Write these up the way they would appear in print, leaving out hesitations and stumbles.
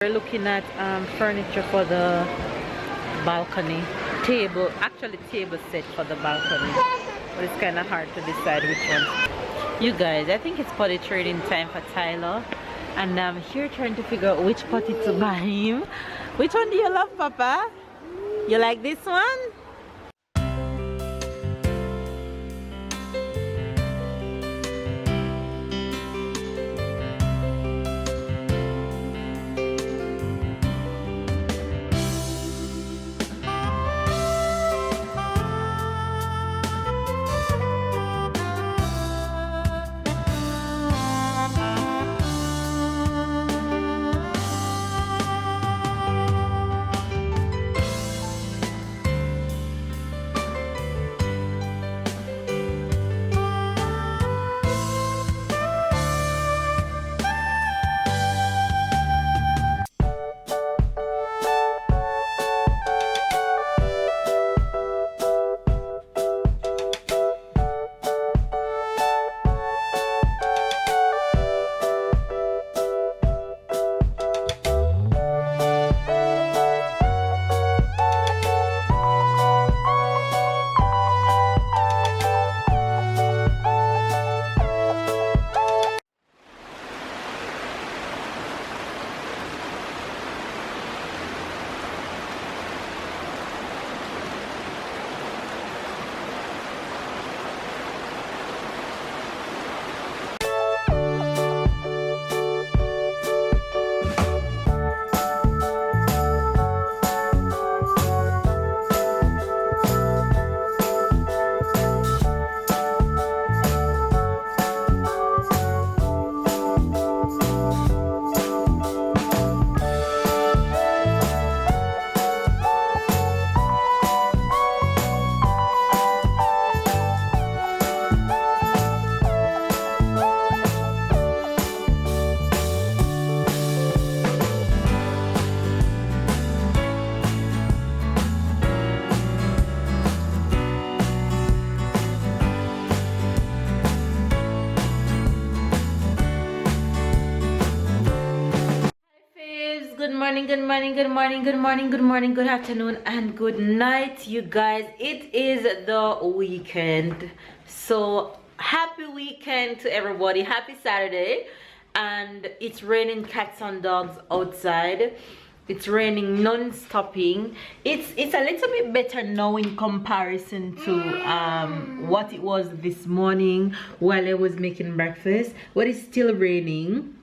We're looking at furniture for the balcony. Table set for the balcony. But it's kind of hard to decide which one. You guys, I think it's potty trading time for Tyler. And I'm here trying to figure out which potty to buy him. Which one do you love, Papa? You like this one? Good afternoon and good night, you guys. It is the weekend, so happy weekend to everybody. Happy Saturday. And it's raining cats and dogs outside. It's raining non-stopping. It's a little bit better now in comparison to what it was this morning while I was making breakfast, but it's still raining.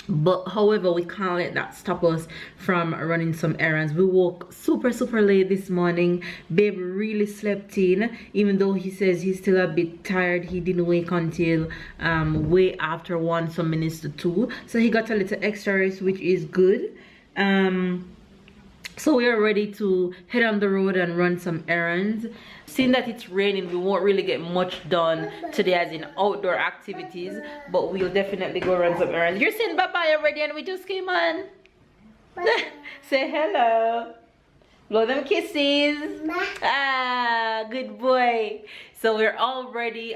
But however, we can't let that stop us from running some errands. We woke super late this morning. Babe really slept in, even though he says he's still a bit tired. He didn't wake until way after 1 some minutes to 2, so he got a little extra rest, which is good. So we are ready to head on the road and run some errands. Seeing that it's raining, we won't really get much done today as in outdoor activities, but we'll definitely go run some errands. You're saying bye-bye already and we just came on. Say hello. Blow them kisses. Ah, good boy. So we're all ready.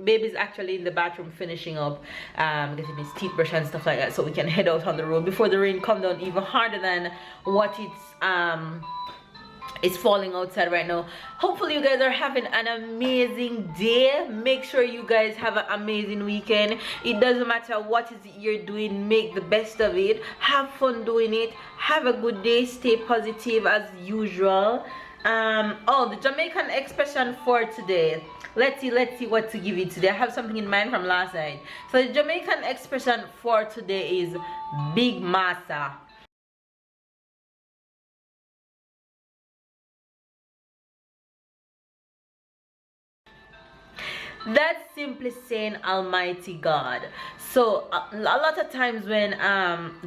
Baby's actually in the bathroom finishing up getting his teeth brushed and stuff like that, so we can head out on the road before the rain comes down even harder than what it's falling outside right now. Hopefully you guys are having an amazing day. Make sure you guys have an amazing weekend. It doesn't matter what is you're doing, make the best of it. Have fun doing it. Have a good day. Stay positive as usual. Oh, the Jamaican expression for today. Let's see what to give you today. I have something in mind from last night. So the Jamaican expression for today is big massa. That's simply saying Almighty God. So a lot of times when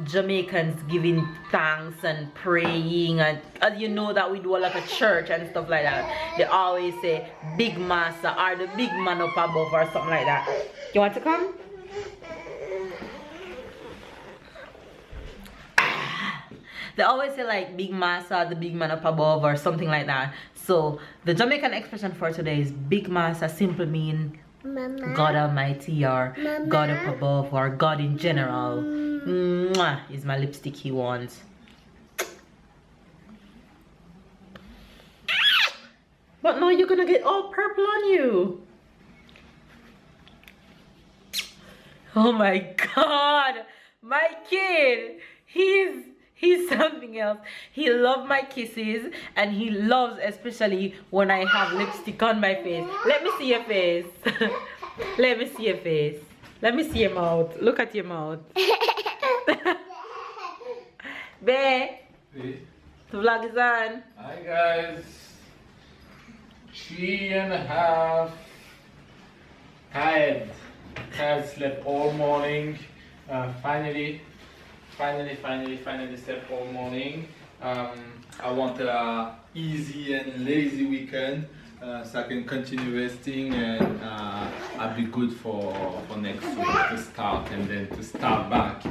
Jamaicans giving thanks and praying, and as you know that we do a lot of church and stuff like that, they always say big master or the big man up above or something like that. You want to come? They always say like big massa, the big man up above or something like that. So the Jamaican expression for today is big massa, simply mean Mama. God Almighty or Mama. God up above or God in general. Mwah, is my lipstick he wants. But now you're gonna get all purple on you. Oh my god, my kid, he's something else. He loves my kisses, and he loves especially when I have lipstick on my face. Let me see your face. Let me see your face. Let me see your mouth. Look at your mouth. Bae, the vlog is on. Hi guys. 3.5. Tired. Slept all morning. Finally slept all morning. I want a easy and lazy weekend, so I can continue resting, and I'll be good for next week to start, and then to start back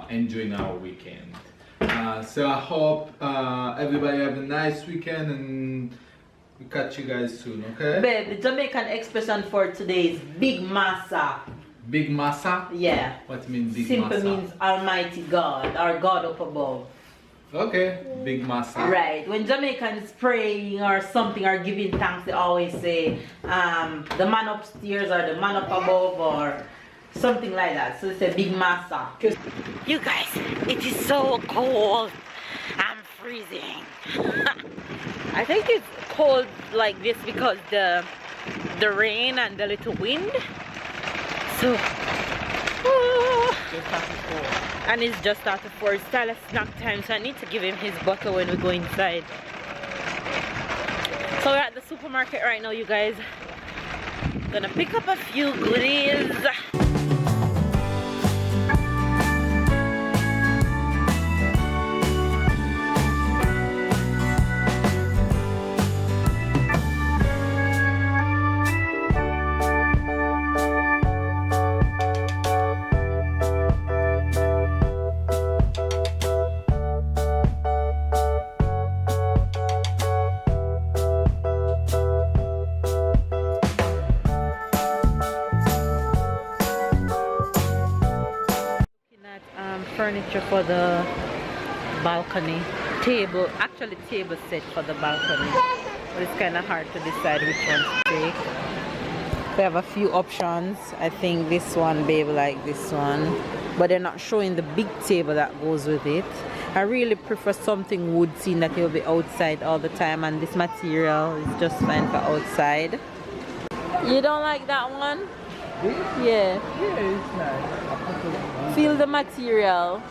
enjoying our weekend. So I hope everybody have a nice weekend, and we catch you guys soon, okay? Babe, the Jamaican expression for today is big massa. Big massa? Yeah. What means big Simple massa? means Almighty God, or God up above. Okay, big massa. Right. When Jamaicans praying or something or giving thanks, they always say the man upstairs or the man up above or something like that. So it's a big massa. You guys, it is so cold. I'm freezing. I think it's cold like this because the rain and the little wind. So and it's just after 4. It's Tyler's snack time, so I need to give him his bottle when we go inside. So we're at the supermarket right now, you guys. Gonna pick up a few goodies. Furniture for the balcony, table, actually table set for the balcony, but it's kind of hard to decide which one to take. We have a few options. I think this one, babe, like this one, but they're not showing the big table that goes with it. I really prefer something wood, seeing that you'll be outside all the time, and this material is just fine for outside. You don't like that one? Yeah. Yeah, it's nice. Feel the material.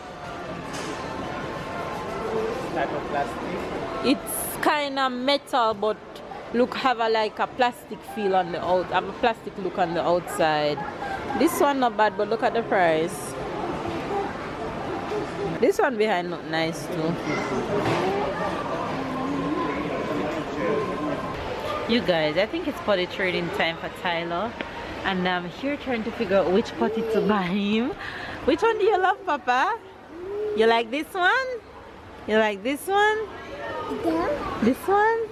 Type of plastic. It's kind of metal, but look, have like a plastic feel on the have a plastic look on the outside. This one not bad, but look at the price. This one behind look nice too. You guys, I think it's potty trading time for Tyler. And I'm here trying to figure out which potty to buy him. Which one do you love, Papa? You like this one? You like this one? Yeah. This one?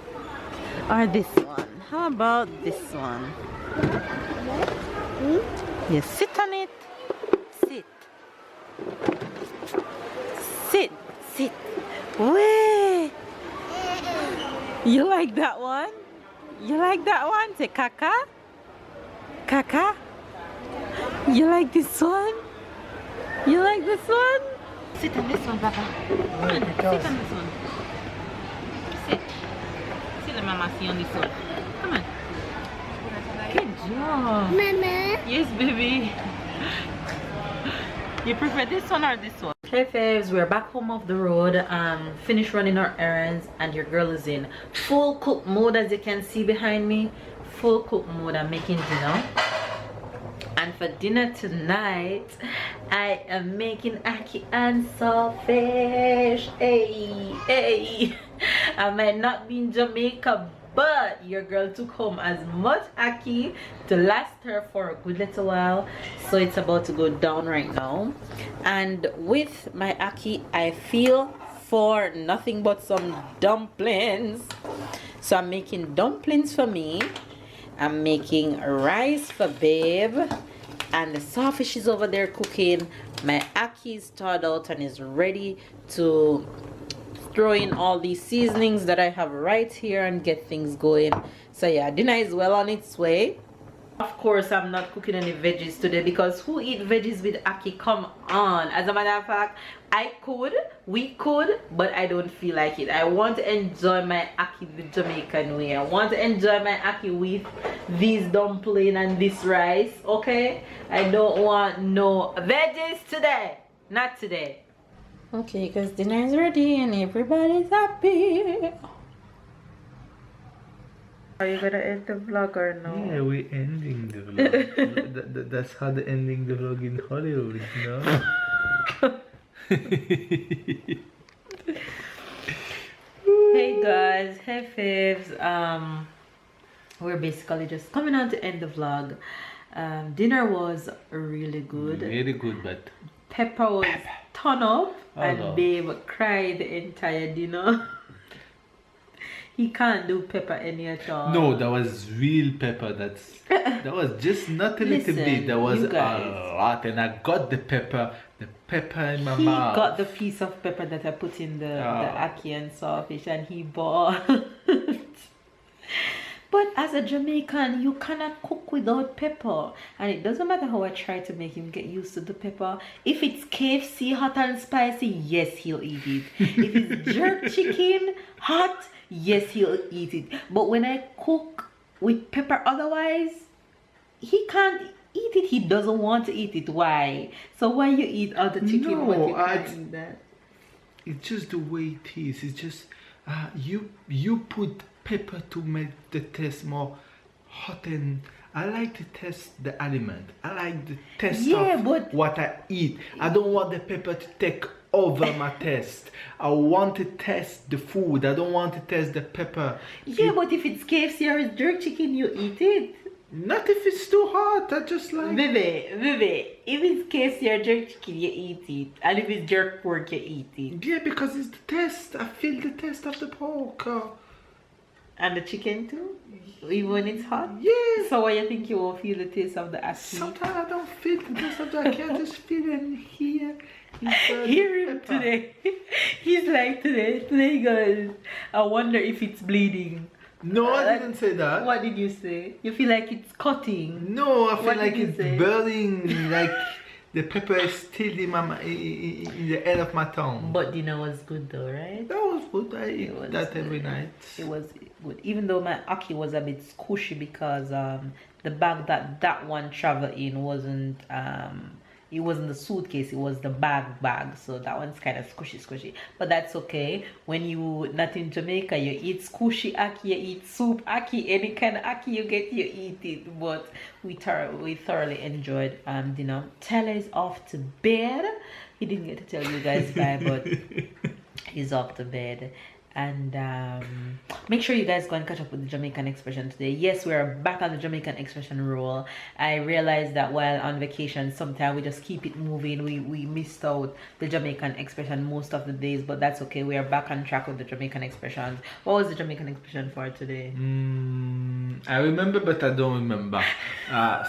Or this one? How about this one? You sit on it. Sit. Sit. Sit. Way. You like that one? You like that one? Say caca. Kaka? You like this one? You like this one? Sit on this one, Papa. Come on, sit on this one. Sit. Sit, let Mama see on this one. Come on. Good job. Mama. Yes, baby. You prefer this one or this one? Hey faves, we're back home off the road. Finished running our errands, and your girl is in full cook mode, as you can see behind me. Full cook mode. I'm making dinner, and for dinner tonight I am making ackee and saltfish. Hey, I might not be in Jamaica, but your girl took home as much ackee to last her for a good little while, so it's about to go down right now. And with my ackee, I feel for nothing but some dumplings. So I'm making dumplings for me. I'm making rice for babe, and the saltfish is over there cooking. My ackee is thawed out and is ready to throw in all these seasonings that I have right here and get things going. So yeah, dinner is well on its way. Of course, I'm not cooking any veggies today because who eat veggies with ackee? Come on. As a matter of fact, we could, but I don't feel like it. I want to enjoy my ackee the Jamaican way. I want to enjoy my ackee with these dumpling and this rice, okay? I don't want no veggies today. Not today. Okay, because dinner is ready and everybody's happy. Are you gonna end the vlog or no? Yeah, we're ending the vlog. That's how the ending the vlog in Hollywood, you know? Hey guys, hey faves. We're basically just coming on to end the vlog. Dinner was really good. Really good, but Pepper was turn up and no. babe cried the entire dinner. He can't do pepper any at all. no, that was real pepper. That was just not a little Listen, bit. That was you a guys. lot, and I got the pepper in my He mouth. got the piece of pepper that I put in the ackee and sawfish and he bought. But as a Jamaican, you cannot cook without pepper. And it doesn't matter how I try to make him get used to the pepper. If it's KFC hot and spicy, yes, he'll eat it. If it's jerk chicken hot, yes, he'll eat it. But when I cook with pepper otherwise, he can't eat it. He doesn't want to eat it. Why? So why you eat other chicken? No, but you can't eat that? It's just the way it is. It's just you put pepper to make the taste more hot, and I like to taste the element. I like the taste of what I eat. I don't want the pepper to take over my taste. I want to taste the food. I don't want to taste the pepper. Yeah, but if it's KFC or it's jerk chicken, you eat it. Not if it's too hot. I just like. Vivi, if it's KFC or jerk chicken, you eat it. And if it's jerk pork, you eat it. Yeah, because it's the taste. I feel the taste of the pork. And the chicken too? Even when it's hot? Yeah. So why you think you won't feel the taste of the ackee? Sometimes I don't feel the taste of the ackee. I just feel it here. Hear him today. He's like today guys, I wonder if it's bleeding. No, I didn't say that. What did you say? You feel like it's cutting? No, I feel What like did you it's say? burning, like the pepper is still in in the end of my tongue. But dinner was good though, right? That was good. I eat that every night. It was good, even though my ackee was a bit squishy because the bag that one traveled in wasn't it wasn't the suitcase, it was the bag, so that one's kind of squishy, but that's okay. When you not in Jamaica, you eat squishy ackee, you eat soup ackee, any kind of ackee you get, you eat it. But we thoroughly enjoyed dinner. Tyler is off to bed. He didn't get to tell you guys bye, but he's off to bed. And make sure you guys go and catch up with the Jamaican expression today. Yes, we are back on the Jamaican expression roll. I realized that while on vacation, sometimes we just keep it moving. We missed out the Jamaican expression most of the days, but that's okay. We are back on track with the Jamaican expressions. What was the Jamaican expression for today? I remember, but I don't remember.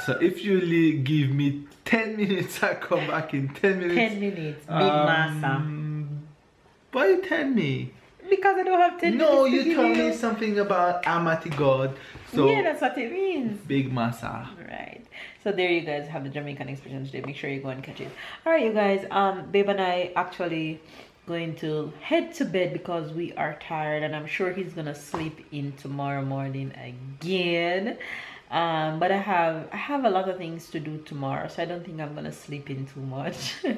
So if you give me 10 minutes, I come back in 10 minutes. 10 minutes, big massa. Why you tell me? Because I don't have 10 minutes. No, you told me something about Almighty God. So yeah, that's what it means. Big massa. Right. So there you guys have the Jamaican expression today. Make sure you go and catch it. Alright, you guys. Babe and I actually going to head to bed because we are tired, and I'm sure he's gonna sleep in tomorrow morning again. But I have a lot of things to do tomorrow, so I don't think I'm gonna sleep in too much. I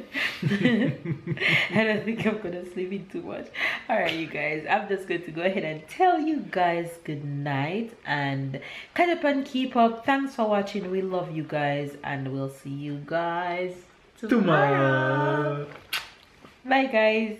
don't think I'm gonna sleep in too much. All right, you guys, I'm just going to go ahead and tell you guys good night and catch up and keep up. Thanks for watching. We love you guys, and we'll see you guys tomorrow. Bye guys.